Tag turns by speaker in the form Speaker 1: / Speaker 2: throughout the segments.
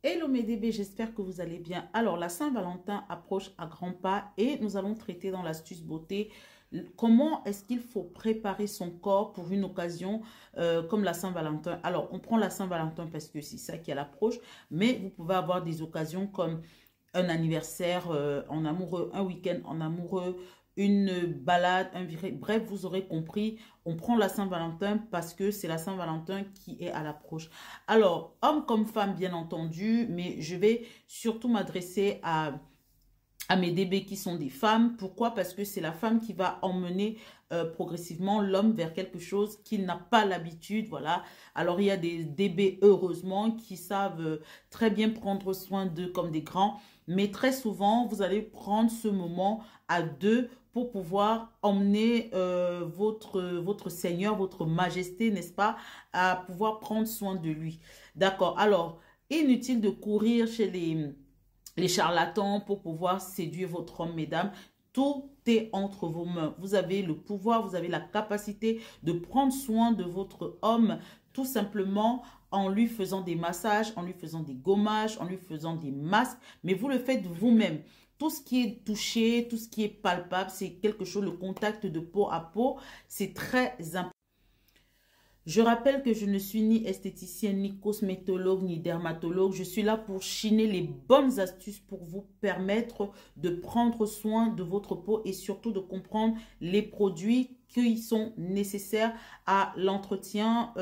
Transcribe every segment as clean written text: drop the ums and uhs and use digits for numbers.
Speaker 1: Hello mes DB, j'espère que vous allez bien. Alors, la Saint-Valentin approche à grands pas et nous allons traiter dans l'astuce beauté comment est-ce qu'il faut préparer son corps pour une occasion comme la Saint-Valentin. Alors, on prend la Saint-Valentin parce que c'est ça qui est à l'approche, mais vous pouvez avoir des occasions comme un anniversaire en amoureux, un week-end en amoureux, une balade, bref, vous aurez compris, on prend la Saint-Valentin parce que c'est la Saint-Valentin qui est à l'approche. Alors, homme comme femme, bien entendu, mais je vais surtout m'adresser à mes DB qui sont des femmes. Pourquoi? Parce que c'est la femme qui va emmener progressivement l'homme vers quelque chose qu'il n'a pas l'habitude. Voilà. Alors, il y a des DB, heureusement, qui savent très bien prendre soin d'eux comme des grands. Mais très souvent, vous allez prendre ce moment à deux pour pouvoir emmener votre Seigneur, votre Majesté, n'est-ce pas, à pouvoir prendre soin de lui. D'accord. Alors, inutile de courir chez les charlatans pour pouvoir séduire votre homme, mesdames. Tout est entre vos mains. Vous avez le pouvoir, vous avez la capacité de prendre soin de votre homme tout simplement en lui faisant des massages, en lui faisant des gommages, en lui faisant des masques. Mais vous le faites vous-même. Tout ce qui est touché, tout ce qui est palpable, c'est quelque chose, le contact de peau à peau, c'est très important. Je rappelle que je ne suis ni esthéticienne, ni cosmétologue, ni dermatologue. Je suis là pour chiner les bonnes astuces pour vous permettre de prendre soin de votre peau et surtout de comprendre les produits qui sont nécessaires à l'entretien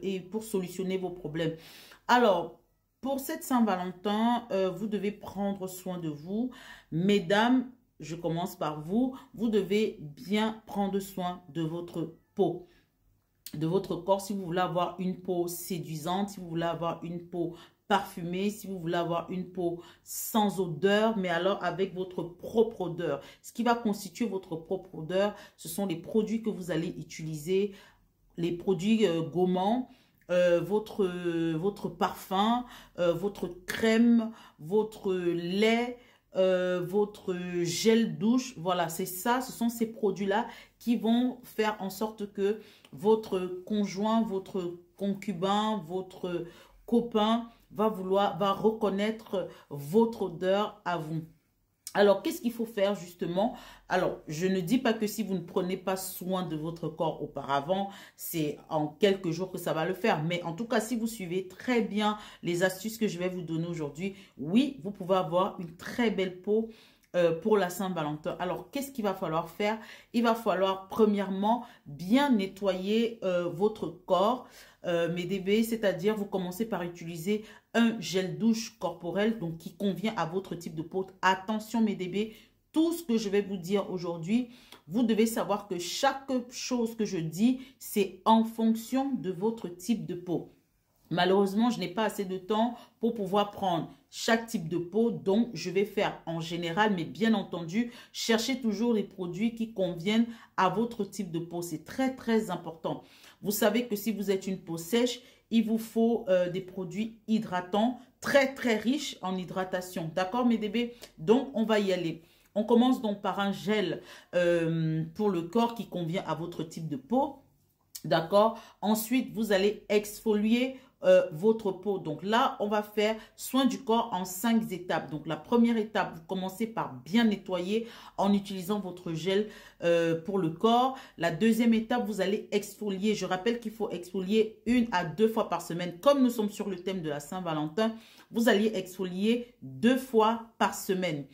Speaker 1: et pour solutionner vos problèmes. Alors, pour cette Saint-Valentin, vous devez prendre soin de vous. Mesdames, je commence par vous. Vous devez bien prendre soin de votre peau, de votre corps. Si vous voulez avoir une peau séduisante, si vous voulez avoir une peau parfumée, si vous voulez avoir une peau sans odeur, mais alors avec votre propre odeur. Ce qui va constituer votre propre odeur, ce sont les produits que vous allez utiliser, les produits gommants, votre parfum, votre crème, votre lait, votre gel douche. Voilà, c'est ça, ce sont ces produits-là qui vont faire en sorte que votre conjoint, votre concubin, votre copain va reconnaître votre odeur à vous. Alors, qu'est-ce qu'il faut faire justement? Alors, je ne dis pas que si vous ne prenez pas soin de votre corps auparavant, c'est en quelques jours que ça va le faire. Mais en tout cas, si vous suivez très bien les astuces que je vais vous donner aujourd'hui, oui, vous pouvez avoir une très belle peau pour la Saint-Valentin. Alors, qu'est-ce qu'il va falloir faire? Il va falloir premièrement bien nettoyer votre corps, mes DB, c'est-à-dire vous commencez par utiliser un gel douche corporel donc qui convient à votre type de peau. Attention, mes DB, tout ce que je vais vous dire aujourd'hui, vous devez savoir que chaque chose que je dis, c'est en fonction de votre type de peau. Malheureusement, je n'ai pas assez de temps pour pouvoir prendre chaque type de peau, donc je vais faire en général, mais bien entendu, cherchez toujours les produits qui conviennent à votre type de peau. C'est très, très important. Vous savez que si vous êtes une peau sèche, il vous faut des produits hydratants, très, très riches en hydratation. D'accord, mes bébés? Donc, on va y aller. On commence donc par un gel pour le corps qui convient à votre type de peau. D'accord? Ensuite, vous allez exfolier votre peau. Donc là, on va faire soin du corps en 5 étapes. Donc la première étape, vous commencez par bien nettoyer en utilisant votre gel pour le corps. La deuxième étape, vous allez exfolier. Je rappelle qu'il faut exfolier 1 à 2 fois par semaine. Comme nous sommes sur le thème de la Saint-Valentin, vous allez exfolier 2 fois par semaine.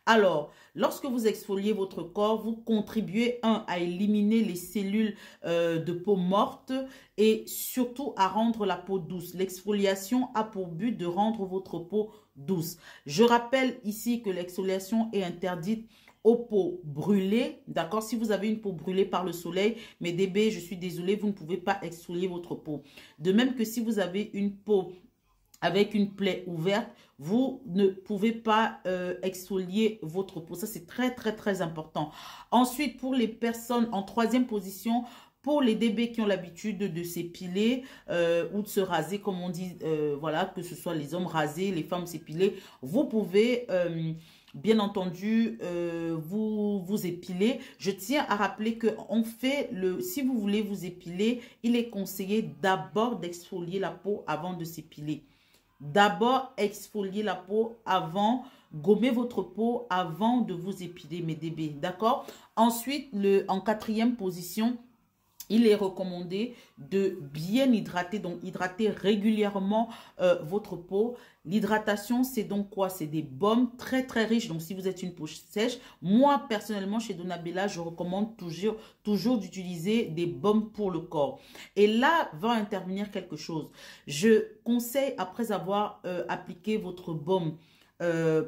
Speaker 1: Alors, lorsque vous exfoliez votre corps, vous contribuez, à éliminer les cellules de peau morte et surtout à rendre la peau douce. L'exfoliation a pour but de rendre votre peau douce. Je rappelle ici que l'exfoliation est interdite aux peaux brûlées, d'accord? Si vous avez une peau brûlée par le soleil, mes DB, je suis désolée, vous ne pouvez pas exfolier votre peau. De même que si vous avez une peau avec une plaie ouverte, vous ne pouvez pas exfolier votre peau. Ça, c'est très, très, très important. Ensuite, pour les personnes en troisième position, pour les DB qui ont l'habitude de s'épiler ou de se raser, comme on dit, voilà, que ce soit les hommes rasés, les femmes s'épiler, vous pouvez... bien entendu, vous épiler. Je tiens à rappeler que si vous voulez vous épiler, il est conseillé d'abord d'exfolier la peau avant de s'épiler. D'abord, exfoliez la peau avant, gommez votre peau avant de vous épiler, mes bébés, d'accord? Ensuite, en quatrième position, il est recommandé de bien hydrater, donc hydrater régulièrement votre peau. L'hydratation, c'est donc quoi? C'est des baumes très très riches. Donc si vous êtes une peau sèche, moi personnellement chez Donabella, je recommande toujours d'utiliser des baumes pour le corps. Et là va intervenir quelque chose. Je conseille, après avoir appliqué votre baume,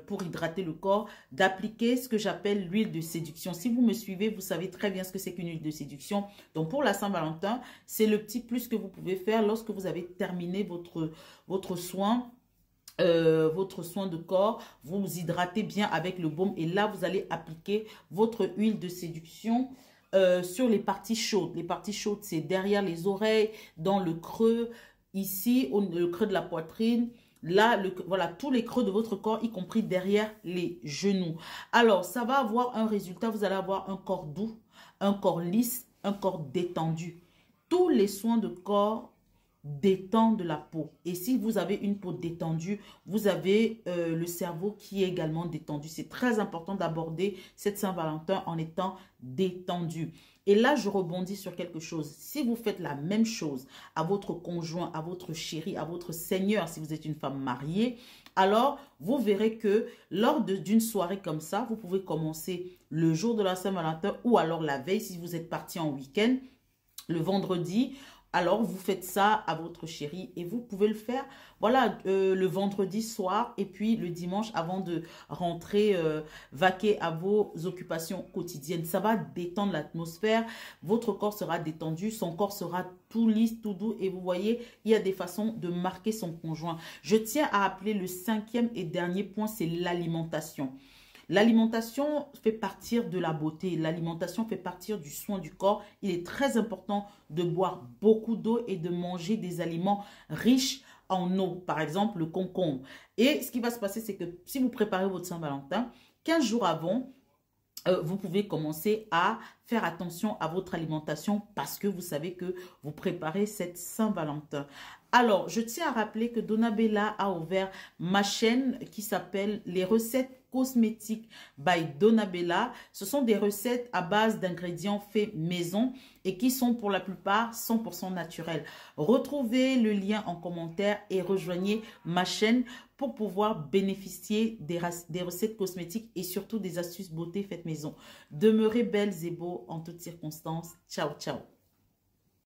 Speaker 1: pour hydrater le corps, d'appliquer ce que j'appelle l'huile de séduction. Si vous me suivez, vous savez très bien ce que c'est qu'une huile de séduction. Donc pour la Saint-Valentin, c'est le petit plus que vous pouvez faire lorsque vous avez terminé votre soin. Votre soin de corps, vous vous hydratez bien avec le baume et là vous allez appliquer votre huile de séduction sur les parties chaudes. Les parties chaudes, c'est derrière les oreilles, dans le creux, ici, le creux de la poitrine. Là, voilà, tous les creux de votre corps, y compris derrière les genoux. Alors, ça va avoir un résultat. Vous allez avoir un corps doux, un corps lisse, un corps détendu. Tous les soins de corps détendent la peau. Et si vous avez une peau détendue, vous avez le cerveau qui est également détendu. C'est très important d'aborder cette Saint-Valentin en étant détendu. Et là, je rebondis sur quelque chose. Si vous faites la même chose à votre conjoint, à votre chéri, à votre seigneur, si vous êtes une femme mariée, alors vous verrez que lors d'une soirée comme ça, vous pouvez commencer le jour de la Saint-Valentin ou alors la veille si vous êtes parti en week-end, le vendredi. Alors, vous faites ça à votre chéri et vous pouvez le faire, voilà, le vendredi soir et puis le dimanche avant de rentrer, vaquer à vos occupations quotidiennes. Ça va détendre l'atmosphère, votre corps sera détendu, son corps sera tout lisse, tout doux et vous voyez, il y a des façons de marquer son conjoint. Je tiens à appeler le cinquième et dernier point, c'est l'alimentation. L'alimentation fait partir de la beauté, l'alimentation fait partir du soin du corps. Il est très important de boire beaucoup d'eau et de manger des aliments riches en eau, par exemple le concombre. Et ce qui va se passer, c'est que si vous préparez votre Saint-Valentin, 15 jours avant, vous pouvez commencer à faire attention à votre alimentation parce que vous savez que vous préparez cette Saint-Valentin. Alors, je tiens à rappeler que Donabella a ouvert ma chaîne qui s'appelle Les recettes cosmétiques by Donabella. Ce sont des recettes à base d'ingrédients faits maison et qui sont pour la plupart 100% naturels. Retrouvez le lien en commentaire et rejoignez ma chaîne pour pouvoir bénéficier des recettes cosmétiques et surtout des astuces beauté faites maison. Demeurez belles et beaux en toutes circonstances. Ciao, ciao.